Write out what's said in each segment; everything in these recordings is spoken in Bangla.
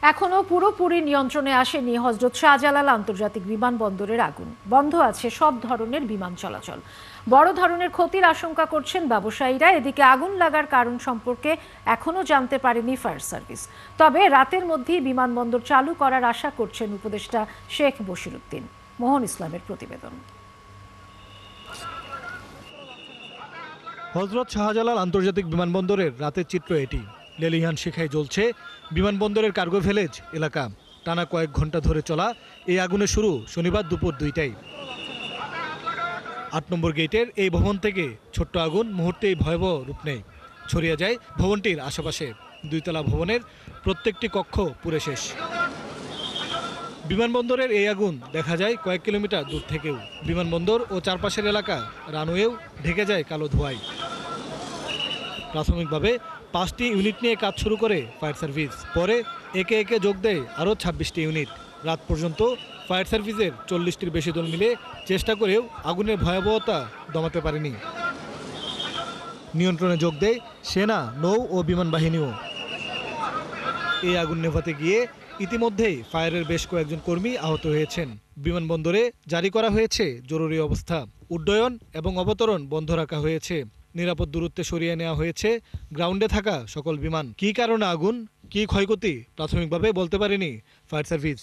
এখনো পুরোপুরি নিয়ন্ত্রণে আসেনি হযরত শাহজালাল আন্তর্জাতিক বিমানবন্দরের আগুন। বন্ধ আছে সব ধরনের বিমান চলাচল। বড় ধরনের ক্ষতির আশঙ্কা করছেন ব্যবসায়ীরা। এদিকে আগুন লাগার কারণ সম্পর্কে এখনো জানতে পারেনি ফায়ার সার্ভিস। তবে রাতের মধ্যেই বিমানবন্দর চালু করার আশা করছেন উপদেষ্টা শেখ বশিরউদ্দিন। মোহন ইসলামের প্রতিবেদন। হযরত শাহজালাল আন্তর্জাতিক বিমানবন্দরের রাতের চিত্র এটি। লেলিহান শিখায় জ্বলছে বিমানবন্দরের কার্গো ভিলেজ এলাকা। টানা কয়েক ঘন্টা ধরে চলা এই আগুনের শুরু শনিবার দুপুর 2টায়। 8 নম্বর গেটের এই ভবন থেকে ছোট্ট আগুন মুহূর্তেই ভয়াবহ রূপ নেয়। ছড়িয়ে যায় ভবনটির আশেপাশে। 2 তলা ভবনের প্রত্যেকটি কক্ষ পুড়ে শেষ। বিমানবন্দরের এই আগুন দেখা যায় কয়েক কিলোমিটার দূর থেকেও। বিমানবন্দর ও চারপাশের এলাকা রানওয়েও ঢেকে যায় কালো ধোঁয়ায়। প্রাথমিকভাবে 5টি ইউনিট নিয়ে কাজ শুরু করে ফায়ার সার্ভিস। পরে একে একে যোগ দেয় আরও 26টি ইউনিট। রাত পর্যন্ত ফায়ার সার্ভিসের 40টির বেশি দল মিলে চেষ্টা করেও আগুনের ভয়াবহতা দমাতে পারেনি। নিয়ন্ত্রণে যোগ দেয় সেনা, নৌ ও বিমান বাহিনীও। এই আগুন নেভাতে গিয়ে ইতিমধ্যেই ফায়ারের বেশ কয়েকজন কর্মী আহত হয়েছেন। বিমানবন্দরে জারি করা হয়েছে জরুরি অবস্থা। উড্ডয়ন এবং অবতরণ বন্ধ রাখা হয়েছে। নিরাপদ দূরত্বে সরিয়ে নেওয়া হয়েছে গ্রাউন্ডে থাকা সকল বিমান। কী কারণে আগুন, কী ক্ষয়ক্ষতি প্রাথমিকভাবে বলতে পারেনি ফায়ার সার্ভিস।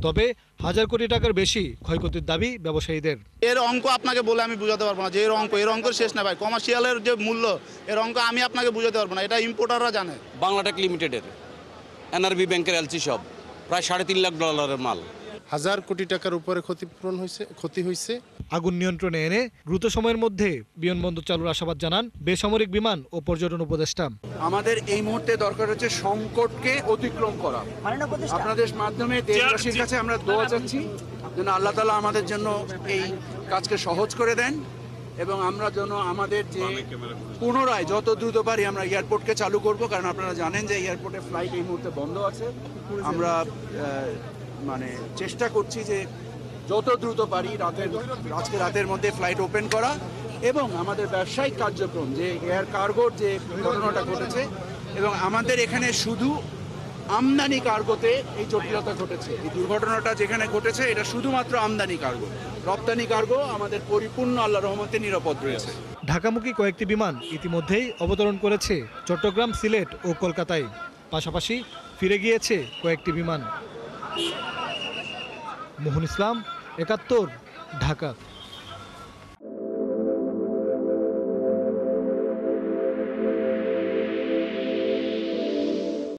তবে হাজার কোটি টাকার বেশি ক্ষয়ক্ষতির দাবি ব্যবসায়ীদের। এর অঙ্ক আপনাকে বলে আমি বুঝাতে পারবো না যে এর অঙ্ক শেষ না ভাই। কমার্শিয়ালের যে মূল্য, এর অঙ্ক আমি আপনাকে বুঝাতে পারবো না। এটা ইম্পোর্টাররা জানে। বাংলাটেক লিমিটেডের এনআরবি ব্যাংকের এলসি সব প্রায় $3.5 লাখ মাল। হাজার কোটি টাকার উপরে ক্ষতি হয়েছে। আগুন নিয়ন্ত্রণে এনে দ্রুত সময়ের মধ্যে বিমানবন্দর চালুর আশাবাদ জানান বেসামরিক বিমান ও পর্যটন উপদেষ্টা। আমাদের এই মুহূর্তে দরকার হচ্ছে সংকটকে অতিক্রম করা। আপনাদের মাধ্যমে দেশবাসীর কাছে আমরা দোয়া চাচ্ছি যেন আল্লাহ তাআলা আমাদের জন্য এই কাজকে সহজ করে দেন এবং আমরা যেন আমাদের যে পুনরায় যত দ্রুত পারি আমরা এয়ারপোর্টকে চালু করব। কারণ আপনারা জানেন যে এয়ারপোর্টে ফ্লাইট এই মুহূর্তে বন্ধ আছে। আমরা চেষ্টা করছি যে যত দ্রুত পারি আজকে রাতের মধ্যে ফ্লাইট ওপেন করা এবং আমাদের ব্যবসায়িক কার্যক্রম যে এয়ার কার্গোর যে ঘটনাটা ঘটেছে এবং আমাদের এখানে শুধু আমদানি কার্গোতে এই জটিলতা ঘটেছে। এই দুর্ঘটনাটা যেখানে ঘটেছে এটা শুধুমাত্র আমদানি কার্গো। রপ্তানি কার্গো আমাদের পরিপূর্ণ আল্লাহর রহমতে নিরাপদ রয়েছে। ঢাকামুখী কয়েকটি বিমান ইতিমধ্যেই অবতরণ করেছে চট্টগ্রাম, সিলেট ও কলকাতায়। পাশাপাশি ফিরে গিয়েছে কয়েকটি বিমান। মোহন ইসলাম, 71, ঢাকা।